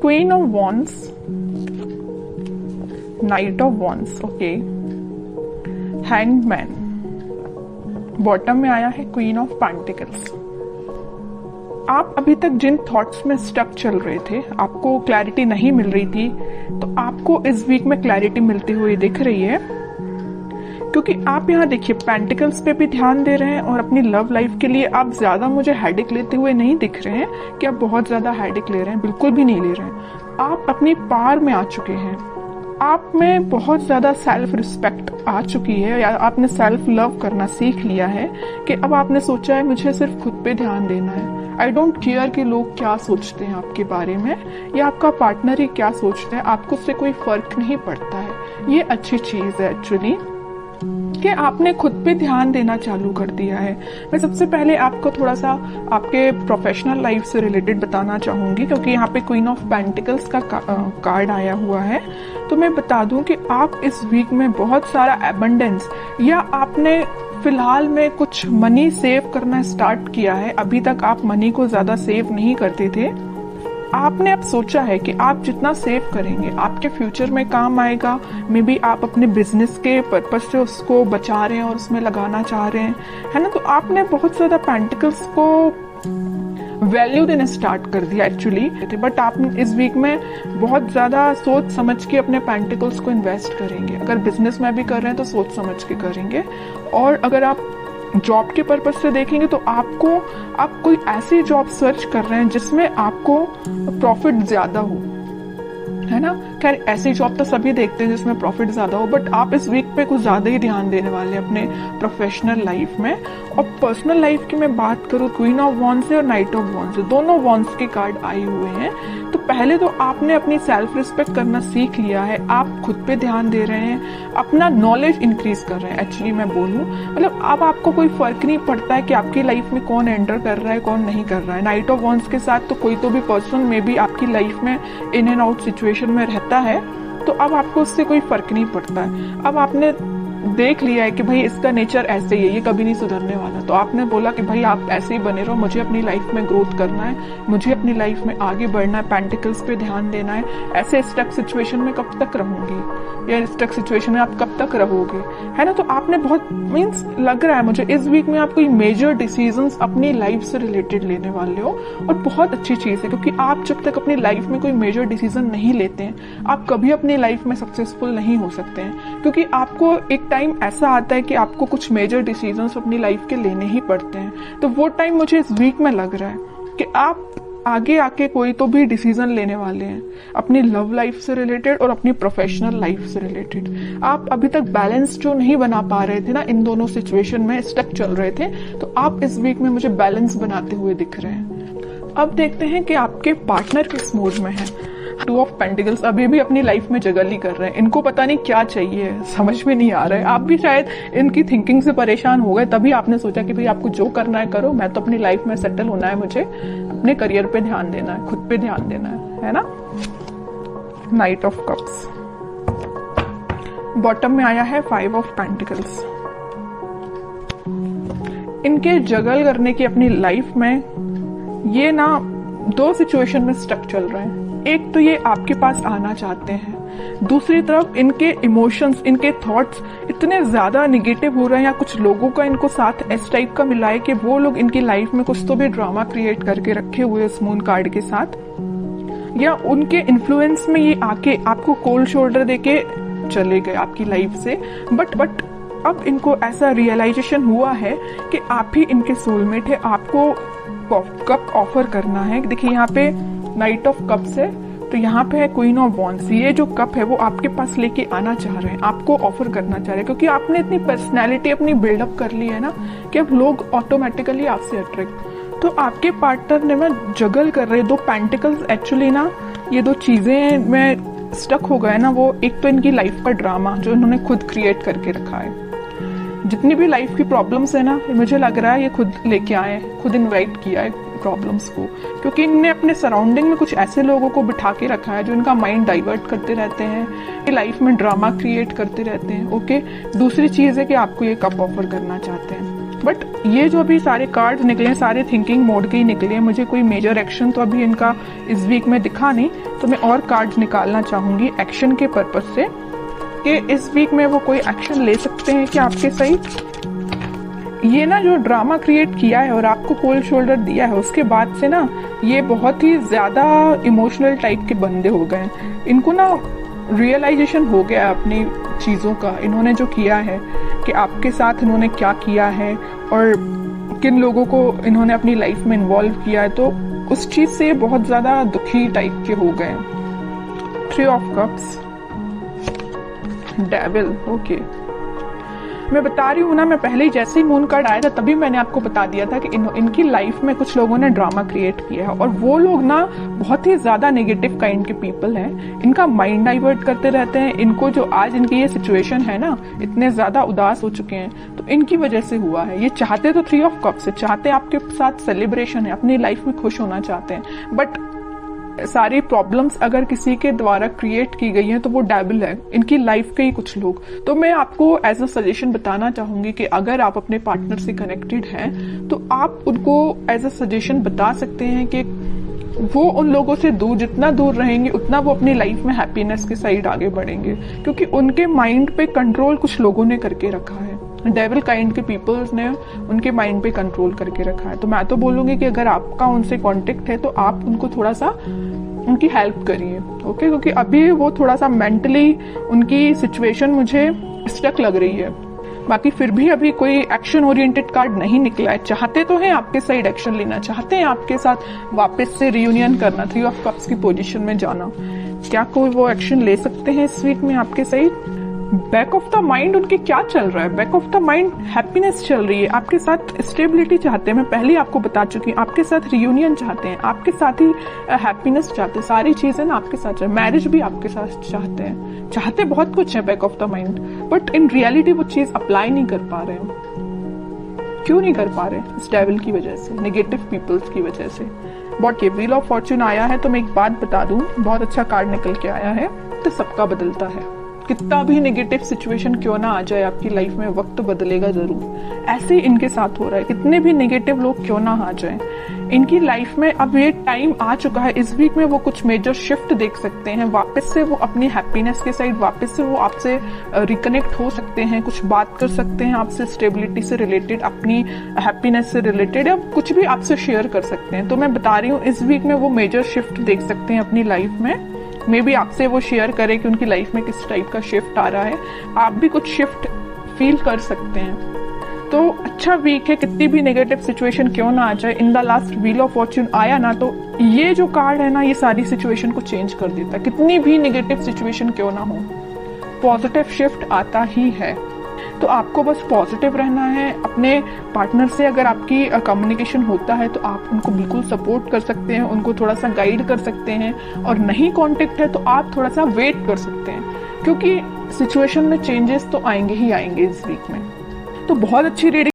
Queen of wands, night of wands, okay, hangman, bottom में आया है क्वीन ऑफ पेंटिकल्स। आप अभी तक जिन थॉट्स में स्टक चल रहे थे, आपको क्लैरिटी नहीं मिल रही थी, तो आपको इस वीक में क्लैरिटी मिलती हुई दिख रही है, क्योंकि आप यहाँ देखिए पेंटिकल्स पे भी ध्यान दे रहे हैं और अपनी लव लाइफ के लिए आप ज्यादा मुझे हेडेक लेते हुए नहीं दिख रहे हैं कि आप बहुत ज्यादा हेडेक ले रहे हैं, बिल्कुल भी नहीं ले रहे हैं। आप अपनी पार में आ चुके हैं, आप में बहुत ज्यादा सेल्फ रिस्पेक्ट आ चुकी है, या आपने सेल्फ लव करना सीख लिया है कि अब आपने सोचा है मुझे सिर्फ खुद पे ध्यान देना है। आई डोंट केयर कि लोग क्या सोचते हैं आपके बारे में या आपका पार्टनर ही क्या सोचता है, आपको उससे कोई फर्क नहीं पड़ता है। ये अच्छी चीज है एक्चुअली कि आपने खुद पे ध्यान देना चालू कर दिया है। मैं सबसे पहले आपको थोड़ा सा आपके प्रोफेशनल लाइफ से रिलेटेड बताना चाहूंगी, क्योंकि यहाँ पे क्वीन ऑफ पेंटिकल्स का कार्ड आया हुआ है। तो मैं बता दूं कि आप इस वीक में बहुत सारा एबंडेंस, या आपने फिलहाल में कुछ मनी सेव करना स्टार्ट किया है। अभी तक आप मनी को ज्यादा सेव नहीं करते थे, आपने अब सोचा है कि आप जितना सेव करेंगे आपके फ्यूचर में काम आएगा। मे बी आप अपने बिजनेस के पर्पज से उसको बचा रहे हैं और उसमें लगाना चाह रहे हैं, है ना। तो आपने बहुत ज्यादा पेंटिकल्स को वैल्यू देना स्टार्ट कर दिया एक्चुअली, बट आप इस वीक में बहुत ज्यादा सोच समझ के अपने पेंटिकल्स को इन्वेस्ट करेंगे। अगर बिजनेस में भी कर रहे हैं तो सोच समझ के करेंगे, और अगर आप जॉब के पर्पज से देखेंगे तो आप कोई ऐसी जॉब सर्च कर रहे हैं जिसमें आपको प्रॉफिट ज्यादा हो, है ना। खैर ऐसी जॉब तो सभी देखते हैं जिसमें प्रॉफिट ज्यादा हो, बट आप इस वीक पे कुछ ज्यादा ही ध्यान देने वाले हैं अपने प्रोफेशनल लाइफ में। और पर्सनल लाइफ की मैं बात करूँ, क्वीन ऑफ वॉन्ड्स से और नाइट ऑफ वॉन्ड्स से, दोनों वॉन्ड्स के कार्ड आए हुए हैं। तो पहले तो आपने अपनी सेल्फ रिस्पेक्ट करना सीख लिया है, आप खुद पे ध्यान दे रहे हैं, अपना नॉलेज इंक्रीज कर रहे हैं। एक्चुअली मैं बोलूँ मतलब अब आपको कोई फर्क नहीं पड़ता है कि आपकी लाइफ में कौन एंटर कर रहा है कौन नहीं कर रहा है। नाइट ऑफ वॉन्ड्स के साथ तो कोई तो भी पर्सन में भी आपकी लाइफ में इन एंड आउट सिचुएशन में रहता है, तो अब आपको उससे कोई फर्क नहीं पड़ता है। अब आपने देख लिया है कि भाई इसका नेचर ऐसे ही है, ये कभी नहीं सुधरने वाला, तो आपने बोला कि भाई आप ऐसे ही बने रहो, मुझे अपनी लाइफ में ग्रोथ करना है, मुझे अपनी लाइफ में आगे बढ़ना है, पेंटिकल्स पे ध्यान देना है। ऐसे स्टक सिचुएशन में कब तक रहूंगी, या स्टक सिचुएशन में आप कब तक रहोगे, है ना। तो आपने बहुत मीन्स लग रहा है मुझे इस वीक में आप कोई मेजर डिसीजंस अपनी लाइफ से रिलेटेड लेने वाले हो, और बहुत अच्छी चीज है, क्योंकि आप जब तक अपनी लाइफ में कोई मेजर डिसीजन नहीं लेते हैं आप कभी अपनी लाइफ में सक्सेसफुल नहीं हो सकते हैं, क्योंकि आपको एक टाइम ऐसा आता है कि आपको कुछ मेजर डिसीजंस अपनी लाइफ के लेने ही पड़ते हैं। तो वो टाइम मुझे इस वीक में लग रहा है कि आप आगे आके कोई तो भी डिसीजन लेने वाले हैं अपनी लव लाइफ से रिलेटेड और अपनी प्रोफेशनल लाइफ से रिलेटेड। आप अभी तक बैलेंस जो नहीं बना पा रहे थे ना, इन दोनों सिचुएशन में स्टक चल रहे थे, तो आप इस वीक में मुझे बैलेंस बनाते हुए दिख रहे हैं। अब देखते हैं कि आपके पार्टनर किस मूड में है। टू ऑफ पेंटिकल्स अभी भी अपनी लाइफ में जगल ही कर रहे हैं, इनको पता नहीं क्या चाहिए, समझ में नहीं आ रहा है। आप भी शायद इनकी थिंकिंग से परेशान हो गए, तभी आपने सोचा कि भाई आपको जो करना है करो, मैं तो अपनी लाइफ में सेटल होना है, मुझे अपने करियर पे ध्यान देना है, खुद पे ध्यान देना है ना। नाइट ऑफ कप्स, बॉटम में आया है 5 ऑफ पेंटिकल्स। इनके जगल करने की अपनी लाइफ में ये ना 2 सिचुएशन में स्टक चल रहे हैं। एक तो ये आपके पास आना चाहते हैं, दूसरी तरफ इनके इमोशंस, इनके थॉट्स इतने ज्यादा निगेटिव हो रहे हैं, या कुछ लोगों का इनको साथ इस टाइप का मिला है कि वो लोग इनकी लाइफ में कुछ तो भी ड्रामा क्रिएट करके रखे हुए इस मून कार्ड के साथ, या उनके इन्फ्लुएंस में ये आके आपको कोल्ड शोल्डर देके चले गए आपकी लाइफ से। बट अब इनको ऐसा रियलाइजेशन हुआ है कि आप ही इनके सोलमेट है, आपको कप ऑफर करना है। देखिए यहाँ पे नाइट ऑफ कप्स है, तो यहाँ पे है क्वीन ऑफ वॉन्ड्स। ये जो कप है वो आपके पास लेके आना चाह रहे हैं, आपको ऑफर करना चाह रहे हैं, क्योंकि आपने इतनी पर्सनैलिटी अपनी बिल्डअप कर ली है ना कि अब लोग ऑटोमेटिकली आपसे अट्रैक्ट। तो आपके पार्टनर ने मैं जगल कर रहे 2 पेंटिकल्स एक्चुअली ना, ये 2 चीजें में स्टक हो गए ना। वो एक तो इनकी लाइफ का ड्रामा जो इन्होंने खुद क्रिएट करके रखा है, जितनी भी लाइफ की प्रॉब्लम्स है ना, मुझे लग रहा है ये खुद लेके आए, खुद इनवाइट किया है प्रॉब्लम्स को, क्योंकि इनने अपने सराउंडिंग में कुछ ऐसे लोगों को बिठा के रखा है जो इनका माइंड डाइवर्ट करते रहते हैं, ये लाइफ में ड्रामा क्रिएट करते रहते हैं। ओके, दूसरी चीज है कि आपको ये कप ऑफर करना चाहते हैं, बट ये जो अभी सारे कार्ड्स निकले हैं सारे थिंकिंग मोड के ही निकले हैं, मुझे कोई मेजर एक्शन तो अभी इनका इस वीक में दिखा नहीं, तो मैं और कार्ड्स निकालना चाहूंगी एक्शन के पर्पस से कि इस वीक में वो कोई एक्शन ले सकते हैं कि आपके साइड। ये ना जो ड्रामा क्रिएट किया है और आपको कोल्ड शोल्डर दिया है, उसके बाद से ना ये बहुत ही ज्यादा इमोशनल टाइप के बंदे हो गए। इनको ना रियलाइजेशन हो गया है अपनी चीज़ों का, इन्होंने जो किया है कि आपके साथ इन्होंने क्या किया है और किन लोगों को इन्होंने अपनी लाइफ में इन्वॉल्व किया है, तो उस चीज़ से बहुत ज़्यादा दुखी टाइप के हो गए। 3 ऑफ कप्स, डेविल, ओके। मैं बता रही हूँ ना, मैं पहले ही जैसे ही मून कार्ड आया था तभी मैंने आपको बता दिया था कि इनकी लाइफ में कुछ लोगों ने ड्रामा क्रिएट किया है और वो लोग ना बहुत ही ज्यादा नेगेटिव काइंड के पीपल हैं। इनका माइंड डाइवर्ट करते रहते हैं। इनको जो आज इनकी ये सिचुएशन है ना, इतने ज्यादा उदास हो चुके हैं तो इनकी वजह से हुआ है। ये चाहते तो 3 ऑफ कप्स से, चाहते आपके साथ सेलिब्रेशन है, अपनी लाइफ में खुश होना चाहते हैं, बट सारी प्रॉब्लम्स अगर किसी के द्वारा क्रिएट की गई हैं तो वो डेविल है, इनकी लाइफ के ही कुछ लोग। तो मैं आपको एज अ सजेशन बताना चाहूंगी कि अगर आप अपने पार्टनर से कनेक्टेड हैं तो आप उनको एज अ सजेशन बता सकते हैं कि वो उन लोगों से दूर, जितना दूर रहेंगे उतना वो अपनी लाइफ में हैप्पीनेस के साइड आगे बढ़ेंगे, क्योंकि उनके माइंड पे कंट्रोल कुछ लोगों ने करके रखा है। डेविल काइंड के पीपल्स ने उनके माइंड पे कंट्रोल करके रखा है। तो मैं तो बोलूंगी कि अगर आपका उनसे कांटेक्ट है तो आप उनको थोड़ा सा उनकी हेल्प करिए, ओके, क्योंकि अभी वो थोड़ा सा मेंटली उनकी सिचुएशन मुझे स्टक लग रही है। बाकी फिर भी अभी कोई एक्शन ओरिएंटेड कार्ड नहीं निकला है। चाहते तो हैं आपके साइड एक्शन लेना, चाहते हैं आपके साथ वापस से रियूनियन करना, 3 ऑफ कप्स की पोजीशन में जाना। क्या कोई वो एक्शन ले सकते हैं इस वीक में आपके side? Back of the mind उनके क्या चल रहा है? Back of the mind happiness चल रही है, आपके साथ स्टेबिलिटी चाहते हैं। मैं पहले आपको बता चुकी हूँ, आपके साथ रियूनियन चाहते हैं, आपके साथ ही हैप्पीनेस चाहते हैं, सारी चीजें ना आपके साथ, मैरिज भी आपके साथ चाहते हैं, चाहते बहुत कुछ है back of the mind, but in reality वो चीज अप्लाई नहीं कर पा रहे हैं। क्यों नहीं कर पा रहे? इस डेविल की वजह से, नेगेटिव पीपल्स की वजह से। बट ये व्हील ऑफ फॉर्च्यून आया है तो मैं एक बात बता दूं, बहुत अच्छा कार्ड निकल के आया है, तो सबका बदलता है। कितना भी नेगेटिव सिचुएशन क्यों ना आ जाए आपकी लाइफ में, वक्त बदलेगा जरूर। ऐसे ही इनके साथ हो रहा है, कितने भी नेगेटिव लोग क्यों ना आ जाएं, इनकी लाइफ में अब ये टाइम आ चुका है। इस वीक में वो कुछ मेजर शिफ्ट देख सकते हैं, वापस से वो अपनी हैप्पीनेस के साइड, वापस से वो आपसे रिकनेक्ट हो सकते हैं, कुछ बात कर सकते हैं आपसे स्टेबिलिटी से रिलेटेड, अपनी हैप्पीनेस से रिलेटेड, या कुछ भी आपसे शेयर कर सकते हैं। तो मैं बता रही हूँ इस वीक में वो मेजर शिफ्ट देख सकते हैं अपनी लाइफ में। मे बी आपसे वो शेयर करें कि उनकी लाइफ में किस टाइप का शिफ्ट आ रहा है, आप भी कुछ शिफ्ट फील कर सकते हैं। तो अच्छा वीक है, कितनी भी नेगेटिव सिचुएशन क्यों ना आ जाए। In the last wheel of Fortune आया ना, तो ये जो कार्ड है ना, ये सारी सिचुएशन को चेंज कर देता है। कितनी भी नेगेटिव सिचुएशन क्यों ना हो, पॉजिटिव शिफ्ट आता ही है। तो आपको बस पॉजिटिव रहना है। अपने पार्टनर से अगर आपकी कम्युनिकेशन होता है तो आप उनको बिल्कुल सपोर्ट कर सकते हैं, उनको थोड़ा सा गाइड कर सकते हैं, और नहीं कांटेक्ट है तो आप थोड़ा सा वेट कर सकते हैं, क्योंकि सिचुएशन में चेंजेस तो आएंगे ही आएंगे इस वीक में। तो बहुत अच्छी रीडिंग